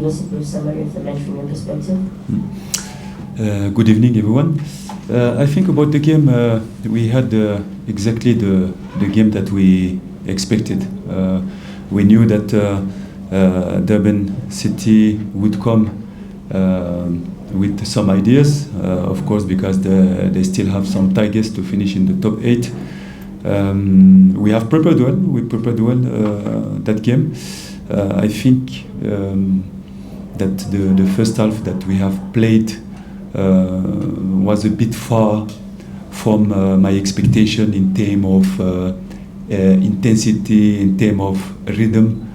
give us a brief summary of the match from your perspective? Good evening, everyone. I think about the game, we had exactly the game that we expected. We knew that Durban City would come with some ideas, of course, because they still have some targets to finish in the top 8. We have prepared well. We prepared well that game. I think that the first half that we have played was a bit far from my expectation in terms of intensity, in terms of rhythm,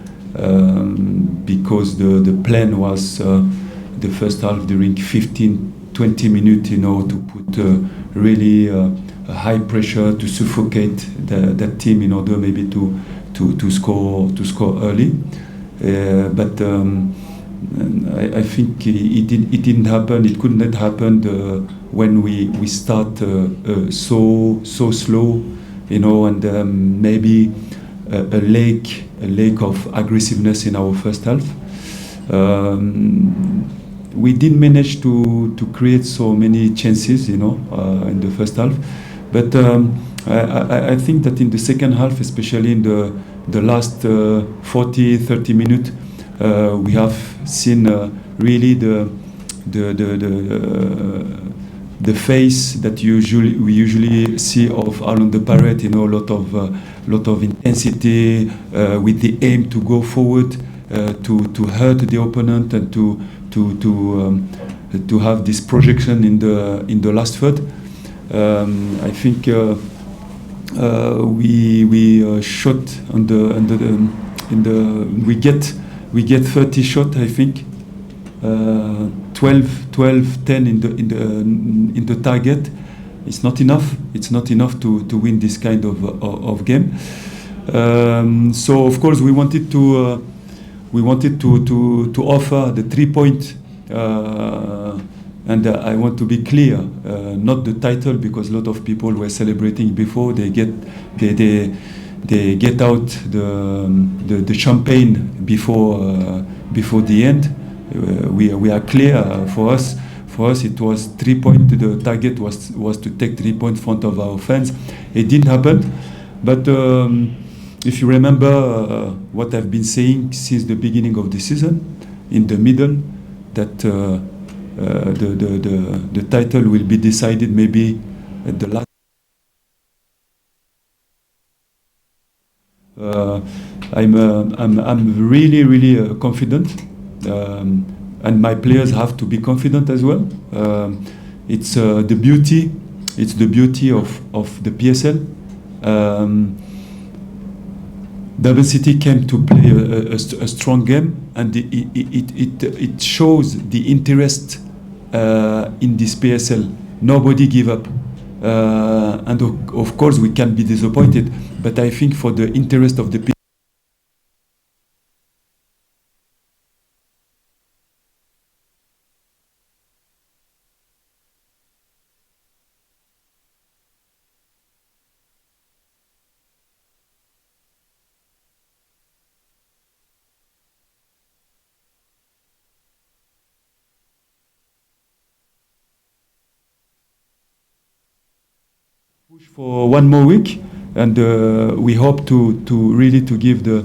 because the plan was the first half during 15-20 minutes, to put really high pressure to suffocate that team in order maybe to score early. But I think it didn't happen. It could not happen when we start so slow, and maybe a lack of aggressiveness in our first half. We didn't manage to create so many chances, in the first half. But I think that in the second half, especially in the last 40-30 minutes, we have seen really the face that we usually see of Alon the Pirate. A lot of intensity with the aim to go forward, to hurt the opponent, and to have this projection in the last third. I think we shot we get 30 shots. I think 12-10 in the target. It's not enough. It's not enough to win this kind of game. So of course we wanted to offer the 3 point. And I want to be clear, not the title, because a lot of people were celebrating before they get out the champagne before the end. We are clear. For us it was 3 points. The target was to take 3 points in front of our fans. It didn't happen, but if you remember what I've been saying since the beginning of the season, in the middle, that the title will be decided maybe at the last. I'm really confident, and my players have to be confident as well. It's the beauty of the PSL. Durban City came to play a strong game, and it shows the interest in this PSL. Nobody give up, and of course we can be disappointed, but I think for the interest of the people, push for one more week, and we hope to really to give the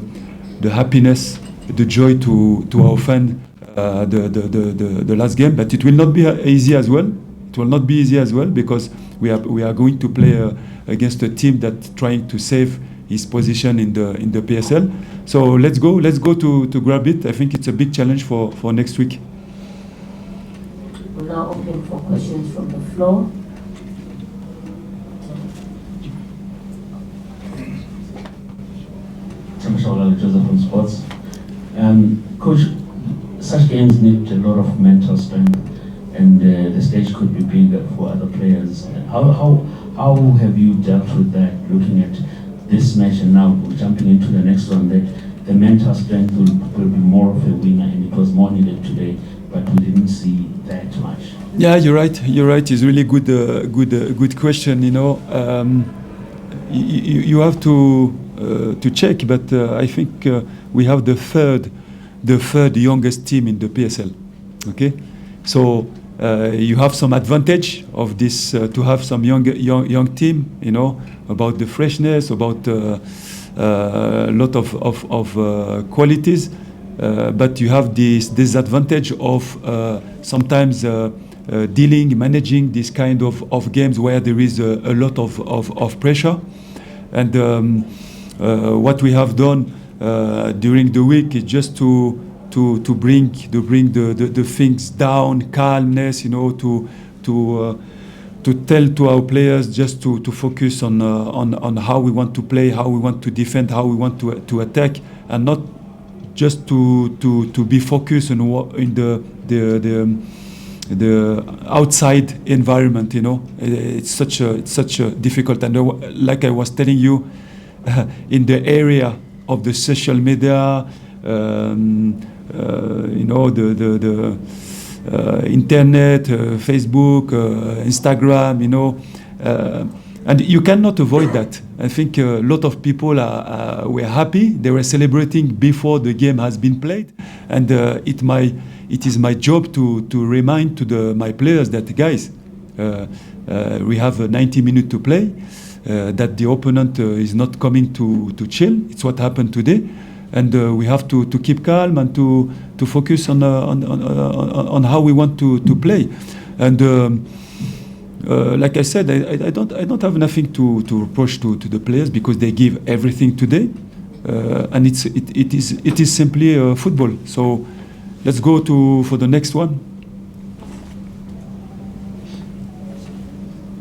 happiness, the joy to our fans, the last game. But it will not be easy as well. It will not be easy as well, because we are going to play against a team that trying to save his position in the PSL. So let's go to grab it. I think it's a big challenge for next week. We'll now open for questions from the floor. Joseph from Sports. Coach, such games need a lot of mental strength, and the stage could be bigger for other players. How have you dealt with that, looking at this match and now jumping into the next one, that the mental strength will be more of a winner, and it was more needed today, but we didn't see that much? Yeah, you're right. It's really good question. You have to check, but I think we have the third the third youngest team in the PSL. Okay, so you have some advantage of this to have some young team. You know, about the freshness, about a lot of qualities. But you have this disadvantage of sometimes managing this kind of games where there is a lot of pressure. And what we have done during the week is just to bring the things down, calmness, you know, to tell to our players just to focus on how we want to play, how we want to defend, how we want to attack, and not just to be focused in the outside environment. You know, it's such a difficult, and like I was telling you, in the area of the social media, you know, the internet, Facebook, Instagram, you know, and you cannot avoid that. I think a lot of people were happy. They were celebrating before the game has been played, and it is my job to remind to my players that, guys, we have 90 minutes to play. That the opponent is not coming to chill. It's what happened today, and we have to keep calm and to focus on how we want to play. And like I said, I don't have nothing to reproach to the players because they give everything today, and it is simply football. So let's go for the next one.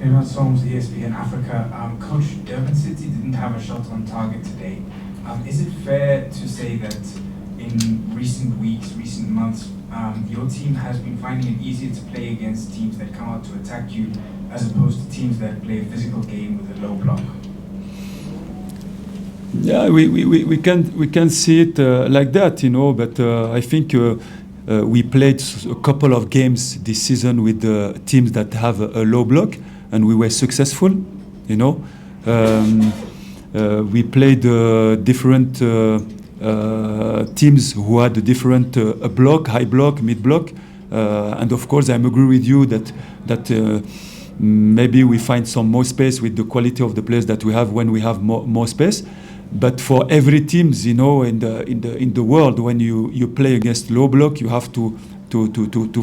Amos Holmes, ESPN Africa. Coach, Durban City didn't have a shot on target today. Is it fair to say that in recent weeks, recent months, your team has been finding it easier to play against teams that come out to attack you as opposed to teams that play a physical game with a low block? Yeah, we can see it like that, you know, but I think we played a couple of games this season with teams that have a low block, and we were successful, you know. We played different teams who had a different block, high block, mid block, and of course I agree with you that maybe we find some more space with the quality of the players that we have when we have more space. But for every teams, you know, in the world, when you play against low block, you have to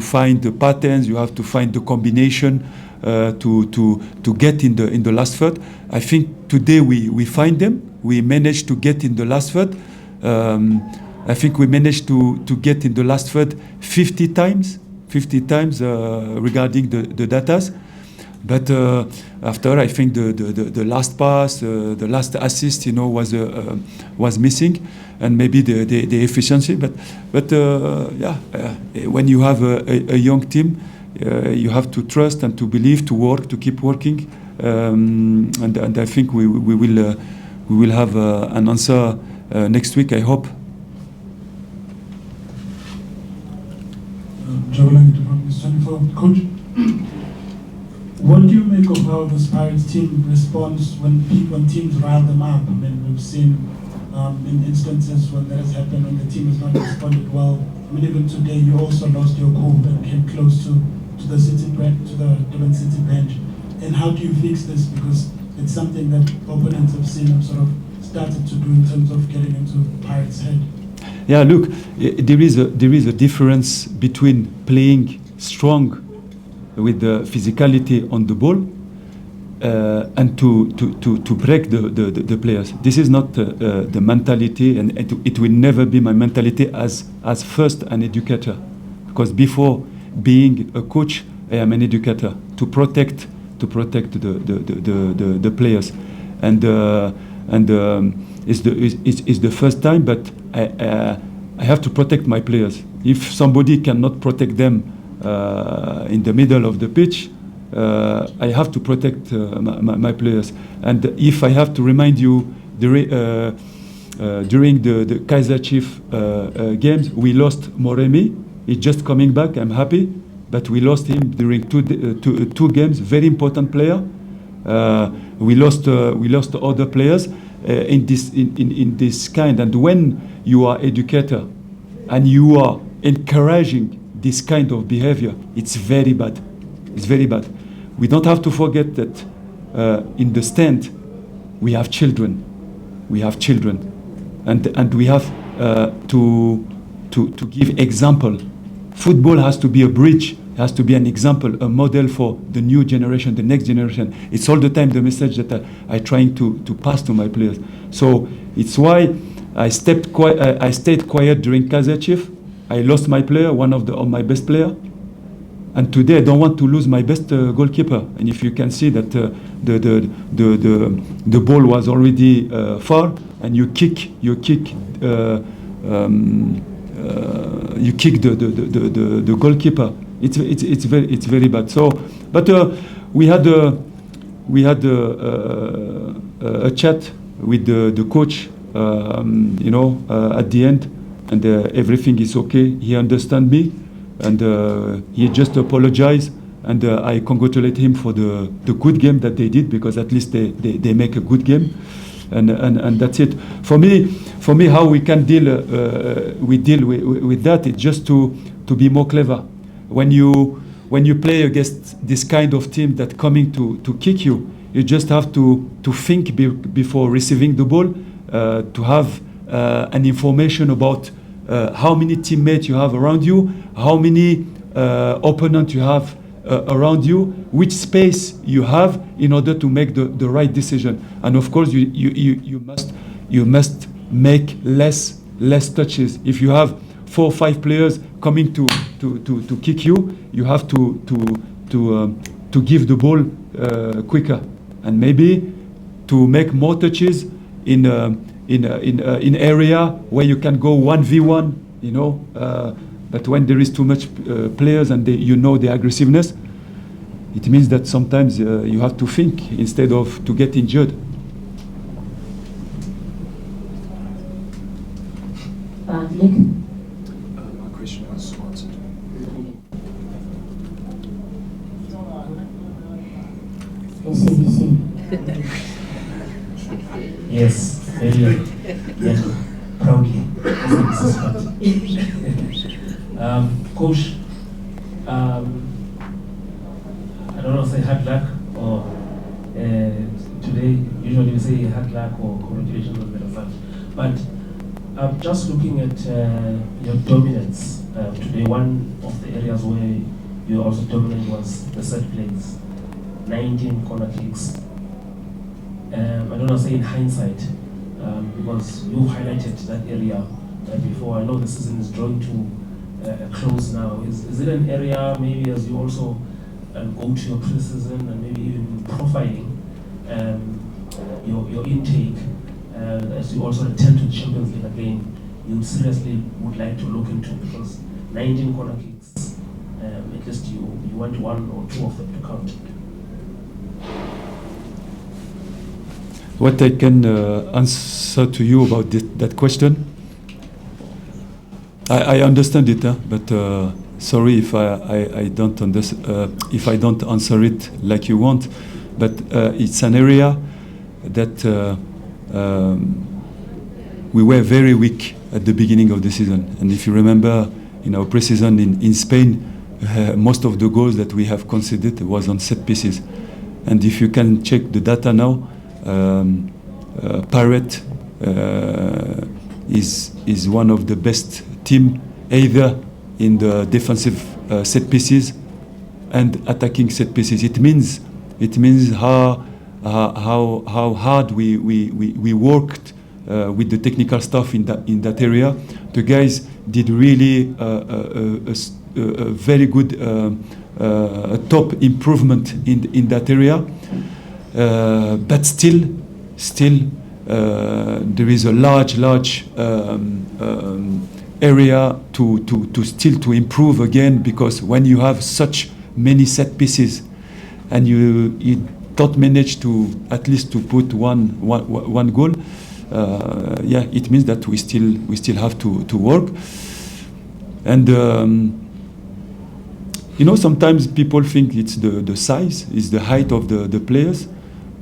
find the patterns, you have to find the combination to get in the last third. I think today we find them. We managed to get in the last third. I think we managed to get in the last third 50 times regarding the datas. But after, I think the last pass, the last assist, you know, was missing, and maybe the efficiency. But when you have a young team, you have to trust and to believe, to work, to keep working, and I think we will have an answer next week, I hope. Coach, what do you make of how this Pirates team responds when teams rile them up? I mean, we've seen in instances when that has happened, when the team has not responded well. I mean, even today you also lost your cool and came close to the Durban City bench. And how do you fix this? Because it's something that opponents have seen have sort of started to do in terms of getting into Pirates' head. Yeah, look, there is a difference between playing strong with the physicality on the ball and to break the players. This is not the mentality, and it will never be my mentality as first an educator, because before being a coach, I am an educator to protect the players, and it's the first time, but I have to protect my players. If somebody cannot protect them in the middle of the pitch, I have to protect my players. And if I have to remind you, during the Kaiser Chief games, we lost Moremi. He's just coming back. I'm happy, but we lost him during two games. Very important player. We lost other players in this kind. And when you are educator, and you are encouraging this kind of behavior, it's very bad. It's very bad. We don't have to forget that in the stand, we have children. We have children. And we have to give example. Football has to be a bridge, has to be an example, a model for the new generation, the next generation. It's all the time the message that I'm trying to pass to my players. So it's why I stayed quiet during Kaizer Chiefs. I lost my player, one of my best player. And today I don't want to lose my best goalkeeper. And if you can see that the ball was already far, and you kick the goalkeeper. It's very bad. So, but we had a chat with the coach, at the end, and everything is okay. He understands me, and he just apologized, and I congratulate him for the good game that they did, because at least they make a good game, and that's it. For me, how we can deal with that is just to be more clever. When you play against this kind of team that coming to kick you, you just have to think before receiving the ball, to have an information about how many teammates you have around you, how many opponents you have around you, which space you have in order to make the right decision. And of course, you must make less touches. If you have 4 or 5 players coming to kick you, you have to give the ball quicker, and maybe to make more touches in area where you can go 1v1, but when there is too much players and the aggressiveness, it means that sometimes you have to think instead of to get injured. Nick? My question was answered. SABC. Yes, very proudly. Coach, I don't know if say hard luck or today, usually we say hard luck or congratulations on the result. But just looking at your dominance today, one of the areas where you also dominant was the set plays, 19 corner kicks. I don't know, say in hindsight, because you highlighted that area before. I know the season is drawing to a close now. Is it an area maybe as you also go to your pre-season and maybe even profiling your intake as you also return to the Champions League again, you seriously would like to look into, because 19 corner kicks, at least you want 1 or 2 of them to count. What I can answer to you about that question, I understand it, but sorry if I don't if I don't answer it like you want. But it's an area that we were very weak at the beginning of the season. And if you remember, in our pre-season in Spain, most of the goals that we have conceded was on set pieces. And if you can check the data now, Pirate is one of the best team, either in the defensive set pieces and attacking set pieces. It means how hard we worked with the technical stuff in that area. The guys did really a very good top improvement in that area. But still, there is a large area to improve again, because when you have such many set pieces and you don't manage to at least to put one goal, it means that we still have to work. And sometimes people think it's the size, it's the height of the players.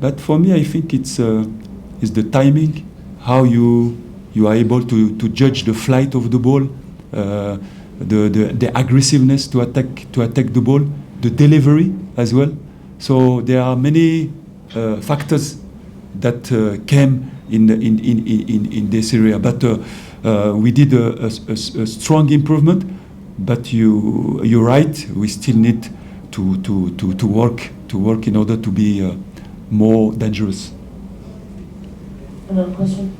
But for me, I think it's the timing, how you are able to judge the flight of the ball, the aggressiveness to attack the ball, the delivery as well. So there are many factors that came in this area, but we did a strong improvement. But you're right. We still need to work in order to be more dangerous. Another question?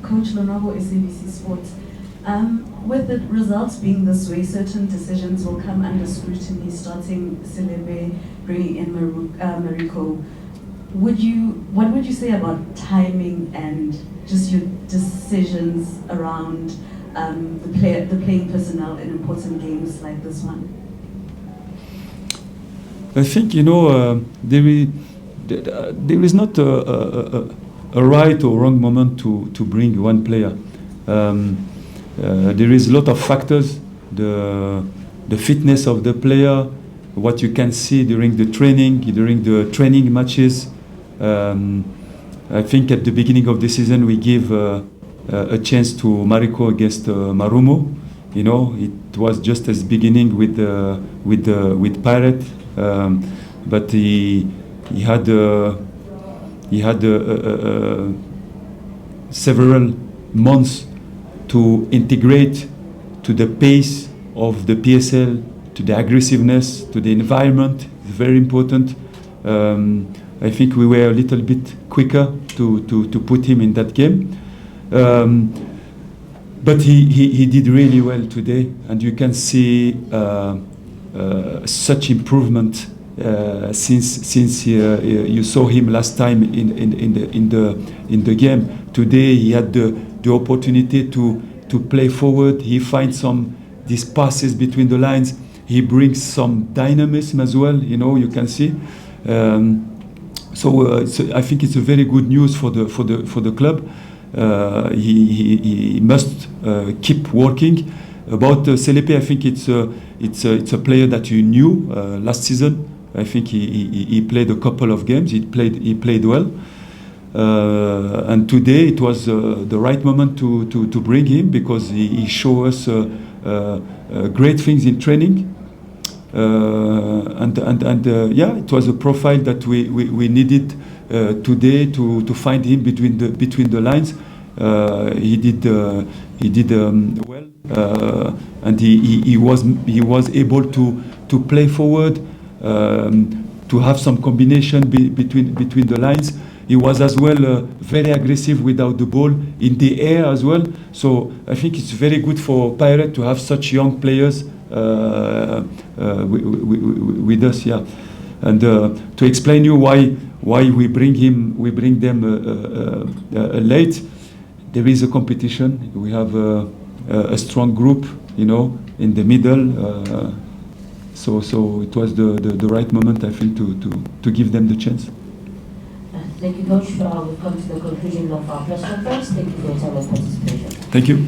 Coach Lonabo, SABC Sports. With the results being this way, certain decisions will come under scrutiny, starting Selepe, bringing in Mariko. What would you say about timing and just your decisions around the playing personnel in important games like this one? I think there is not a right or wrong moment to bring one player. There is a lot of factors, the fitness of the player, what you can see during the training matches. I think at the beginning of the season we give a chance to Mariko against Marumo. It was just as beginning with Pirate, but he had several months to integrate to the pace of the PSL, to the aggressiveness, to the environment. It's very important. I think we were a little bit quicker to put him in that game. But he did really well today, and you can see such improvement since you saw him last time in the game. Today he had the opportunity to play forward. He finds these passes between the lines. He brings some dynamism as well. You can see. So I think it's a very good news for the club. He must keep working. About Selepe, I think it's a player that you knew last season. I think he played a couple of games. He played well. And today it was the right moment to bring him, because he showed us great things in training. It was a profile that we needed today to find him between the lines. He did well, and he was able to play forward, to have some combination between the lines. He was as well very aggressive without the ball, in the air as well. So I think it's very good for Pirate to have such young players with us, yeah. And to explain you why we bring them late. There is a competition. We have a strong group, in the middle. So it was the right moment, I think, to give them the chance. Thank you, Coach. We've come to the conclusion of our press conference. Thank you for your time and participation. Thank you.